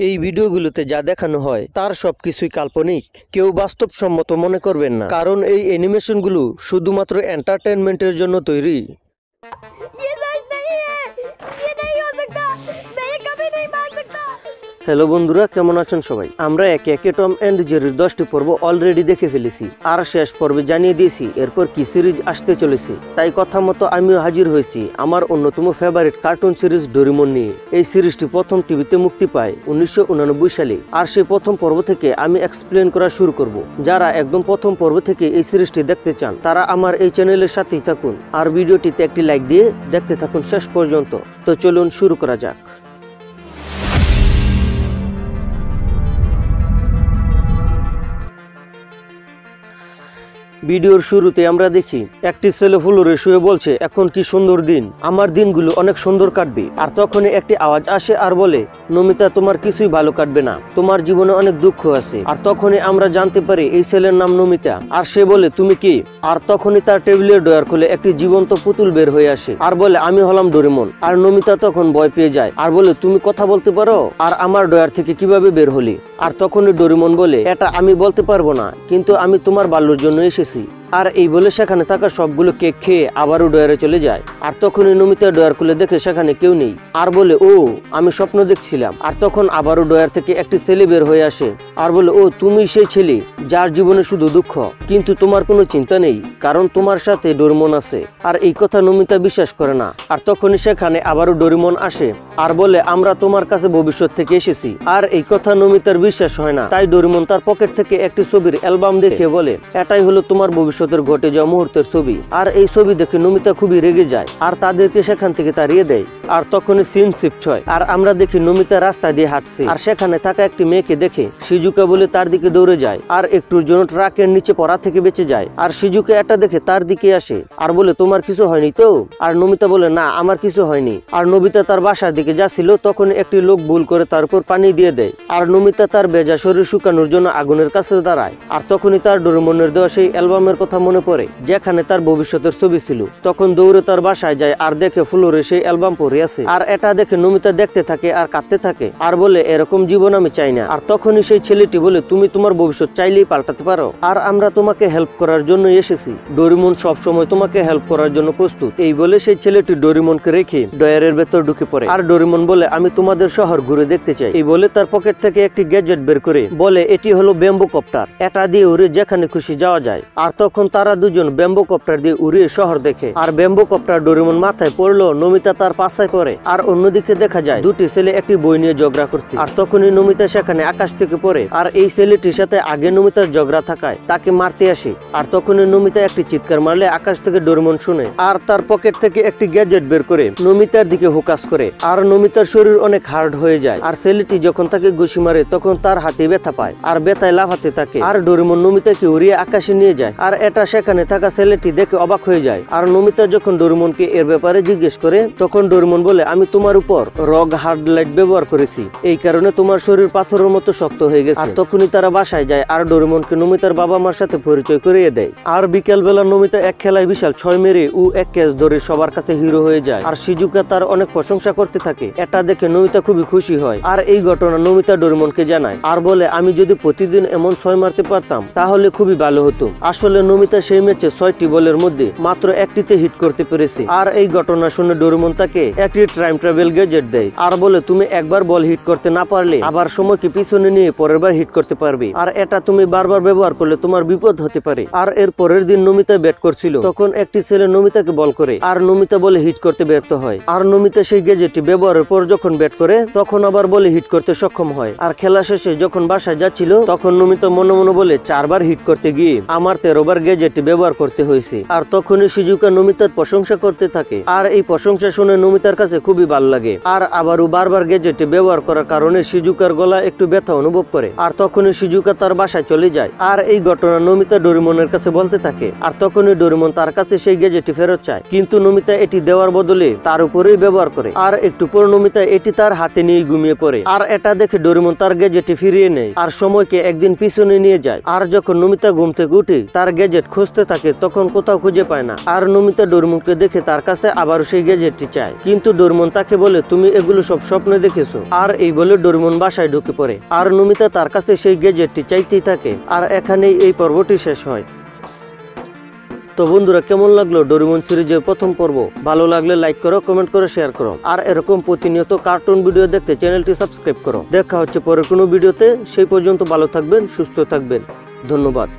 এই ভিডিওগুলোতে যা দেখানো হয় তার সবকিছুই কাল্পনিক। কেউ বাস্তবসম্মত মনে করবেন না, কারণ এই অ্যানিমেশনগুলো শুধুমাত্র এন্টারটেনমেন্টের জন্য তৈরি। হ্যালো বন্ধুরা, কেমন আছেন সবাই? আমরা একে একে টম এন্ড জেরির 10টি পর্ব অলরেডি দেখে ফেলেছি, আর শেষ পর্বে জানিয়ে দিয়েছি এরপর কি সিরিজ আসতে চলেছে। তাই কথা মতো আমিও হাজির হয়েছি আমার অন্যতম ফেভারিট কার্টুন সিরিজ ডোরেমন নিয়ে। এই সিরিজটি প্রথম টিভিতে মুক্তি পায় 1989 সালে, আর সেই প্রথম পর্ব থেকে আমি এক্সপ্লেন করা শুরু করব। যারা একদম প্রথম পর্ব থেকে এই সিরিজটি দেখতে চান তারা আমার এই চ্যানেলের সাথেই থাকুন, আর ভিডিওটিতে একটি লাইক দিয়ে দেখতে থাকুন শেষ পর্যন্ত। তো চলুন শুরু করা যাক। ভিডিওর শুরুতে আমরা দেখি একটি ছেলে ফ্লোরে শুয়ে বলছে, এখন কি সুন্দর দিন, আমার দিনগুলো অনেক সুন্দর কাটবে। আর তখনই একটি আওয়াজ আসে আর বলে, নমিতা তোমার কিছুই ভালো কাটবে না, তোমার জীবনে অনেক দুঃখ আছে। আর তখনই আমরা জানতে পারি এই ছেলের নাম নমিতা। আর সে বলে, তুমি কি? আর তখনই তার টেবিলের ড্রয়ার খুলে একটি জীবন্ত পুতুল বের হয়ে আসে আর বলে, আমি হলাম ডোরেমন। আর নমিতা তখন ভয় পেয়ে যায় আর বলে, তুমি কথা বলতে পারো? আর আমার ড্রয়ার থেকে কিভাবে বের হলি? আর তখনই ডোরেমন বলে, এটা আমি বলতে পারবো না, কিন্তু আমি তোমার বাল্যর জন্য এসেছি। আর এই বলে সেখানে থাকা সবগুলো কেক খেয়ে আবারও ডয়ারে চলে যায়। আর তখনই নমিতা ডয়ার খুলে দেখে সেখানে কেউ নেই আর বলে, ও আমি স্বপ্ন দেখছিলাম। আর তখন আবারও ডয়ার থেকে একটি ছেলে বের হয়ে আসে আর বলে, ও তুমি সেই ছেলে যার জীবনে শুধু দুঃখ, কিন্তু তোমার কোনো চিন্তা নেই, কারণ তোমার সাথে ডোরেমন আছে। আর এই কথা নমিতা বিশ্বাস করে না। আর তখনই সেখানে আবারও ডোরেমন আসে আর বলে, আমরা তোমার কাছে ভবিষ্যৎ থেকে এসেছি। আর এই কথা নমিতার বিশ্বাস হয় না, তাই ডোরেমন তার পকেট থেকে একটি ছবির অ্যালবাম দেখে বলে, এটাই হলো তোমার ভবিষ্যৎ ঘটে যাওয়া মুহূর্তের ছবি। আর এই ছবি দেখে নমিতা খুবই রেগে যায় আর তাদেরকে সেখান থেকে তাড়িয়ে দেয়। আর তখনই সিন শিফট হয় আর আমরা দেখি নমিতা রাস্তা দিয়ে হাঁটছে, আর সেখানে থাকা একটি মেয়েকে দেখে শিজুকা বলে তার দিকে দৌড়ে যায় আর একটুর জন্য ট্রাকের নিচে পড়া থেকে বেঁচে যায়। আর শিজুকা এটা দেখে তার দিকে আসে আর বলে, তোমার কিছু হয়নি তো? আর নমিতা বলে, না আমার কিছু হয়নি। আর নমিতা তার বাসার দিকে যাচ্ছিল, তখন একটি লোক ভুল করে তার উপর পানি দিয়ে দেয়। আর নমিতা তার ভেজা শরীর শুকানোর জন্য আগুনের কাছে দাঁড়ায়। আর তখনই তার ডোরেমনের দেওয়া সেই অ্যালবামের কথা মনে পড়ে যেখানে তার ভবিষ্যতের ছবি ছিল। তখন দৌড়ে তার বাসায় যায় আর দেখে ফ্লোরে সেই অ্যালবাম পড়ে আছে। আর এটা দেখে নমিতা দেখতে থাকে আর কাঁদতে থাকে আর বলে, এরকম জীবন আমি চাই না। আর তখনই সেই ছেলেটি বলে, তুমি তোমার ভবিষ্যৎ চাইলেই পাল্টাতে পারো, আর আমরা তোমাকে হেল্প করার জন্য এসেছি। ডোরেমন সবসময় তোমাকে হেল্প করার জন্য প্রস্তুত। এই বলে সেই ছেলেটি ডোরেমনকে রেখে ডয়ারের ভেতর ঢুকে পড়ে। আর ডোরেমন বলে, আমি তোমাদের শহর ঘুরে দেখতে চাই। এই বলে তার পকেট থেকে একটি গ্যাজেট বের করে বলে, এটি হলো ব্যাম্বো কপ্টার, এটা দিয়ে উড়ে যেখানে খুশি যাওয়া যায়। আর তখন তারা দুজন ব্যাম্বো কপ্টার দিয়ে উড়িয়ে শহর দেখে। আর ব্যাম্বো কপ্টার ডোরেমন মাথায় পড়লো, নমিতা তার পাশায় পড়ে। আর অন্যদিকে দেখা যায় দুটি ছেলে একটি বই নিয়ে ঝগড়া করছে। আর তখনই নমিতা সেখানে আকাশ থেকে পড়ে আর এই ছেলেটির সাথে আগে নমিতার ঝগড়া থাকায় তাকে মারতে আসে। আর তখনই নমিতা একটি চিৎকার মারলে আকাশ থেকে ডোরেমন শুনে আর তার পকেট থেকে একটি গ্যাজেট বের করে নমিতার দিকে ফোকাস করে। আর নমিতার শরীর অনেক হার্ড হয়ে যায়। আর ছেলেটি যখন তাকে ঘুষি মারে তখন তার হাতে ব্যথা পায় আর ব্যথায় লাফাতে থাকে। আর ডোরেমন নমিতাকে উড়িয়ে আকাশে নিয়ে যায়। আর এটা সেখানে থাকা ছেলেটি দেখে অবাক হয়ে যায়। আর নমিতা যখন ডোরেমনকে এর ব্যাপারে জিজ্ঞেস করে তখন ডোরেমন বলে, আমি তোমার উপর রগ হার্ড লাইট ব্যবহার করেছি, এই কারণে তোমার শরীর পাথরের মতো শক্ত হয়ে গেছে। আর তখনই তারা বাসায় যায় আর ডোরেমনকে নমিতার বাবা মার সাথে পরিচয় করিয়ে দেয়। আর বিকেল বেলা নমিতা এক খেলায় বিশাল 6 মেরে ও এক ক্যাচ ধরে সবার কাছে হিরো হয়ে যায়। আর শিজুকা তার অনেক প্রশংসা করতে থাকে। এটা দেখে নমিতা খুবই খুশি হয়। আর এই ঘটনা নমিতা ডোরেমনকে জানায় আর বলে, আমি যদি প্রতিদিন এমন 6 মারতে পারতাম তাহলে খুবই ভালো হতো। আসলে নমিতা সেই ম্যাচে 6টি বলের মধ্যে মাত্র একটিতে হিট করতে পেরেছে। আর এই ঘটনা শুনে ডোরেমন তাকে একটি টাইম ট্রাভেল গ্যাজেট দেয় আর বলে, তুমি একবার বল হিট করতে না পারলে আবার সময়কে পিছনে নিয়ে পরের বার হিট করতে পারবে, আর এটা তুমি বারবার ব্যবহার করলে তোমার বিপদ হতে পারে। আর এর পরের দিন নমিতা ব্যাট করছিল, তখন একটি ছেলে নমিতাকে বল করে আর নমিতা বলে হিট করতে ব্যর্থ হয়। আর নমিতা সেই গ্যাজেটটি ব্যবহারের পর যখন ব্যাট করে তখন আবার বলে হিট করতে সক্ষম হয়। আর খেলা শেষে যখন বাসায় যাচ্ছিল তখন নমিতা মনে মনে বলে, 4 বার হিট করতে গিয়ে আমার 13 বার গ্যাজেটটি ব্যবহার করতে হয়েছে। আর তখনই শিজুকা নমিতার প্রশংসা করতে থাকে। আর এই প্রশংসা শুনে নমিতার কাছে খুবই ভালো লাগে। আর আবারও বারবার গ্যাজেটটি ব্যবহার করার কারণে শিজুকার গলা একটু ব্যথা অনুভব করে। আর তখনই শিজুকা তার বাসায় চলে যায়। আর এই ঘটনা নমিতা ডোরেমনের কাছে বলতে থাকে। আর তখনই ডোরেমন তার কাছে সেই গ্যাজেটটি ফেরত চায়, কিন্তু নমিতা এটি দেওয়ার বদলে তার উপরেই ব্যবহার করে। আর একটু পর নমিতা এটি তার হাতে নিয়ে ঘুমিয়ে পড়ে। আর এটা দেখে ডোরেমন তার গ্যাজেটটি ফিরিয়ে নেয় আর সময়কে একদিন পিছনে নিয়ে যায়। আর যখন নমিতা ঘুম থেকে উঠে তার গ্যাজেট গ্যাজেট খুঁজতে থাকে তখন কোথাও খুঁজে পায় না। আর নোবিতা ডোরেমনকে দেখে তার কাছে আবারও সেই গ্যাজেটটি চায়, কিন্তু ডোরেমন তাকে বলে তুমি এগুলো সব স্বপ্নে দেখেছো। আর এই বলে ডোরেমন বাসায় ঢুকে পড়ে, আর নোবিতা তার কাছে সেই গ্যাজেটটি চাইতেই থাকে। আর এখানেই এই পর্বটি শেষ হয়। তো বন্ধুরা, কেমন লাগলো ডোরেমন সিরিজের প্রথম পর্ব? ভালো লাগলে লাইক করো, কমেন্ট করো, শেয়ার করো। আর এরকম প্রতিনিয়ত কার্টুন ভিডিও দেখতে চ্যানেলটি সাবস্ক্রাইব করো। দেখা হচ্ছে পরের কোনো ভিডিওতে। সেই পর্যন্ত ভালো থাকবেন, সুস্থ থাকবেন। ধন্যবাদ।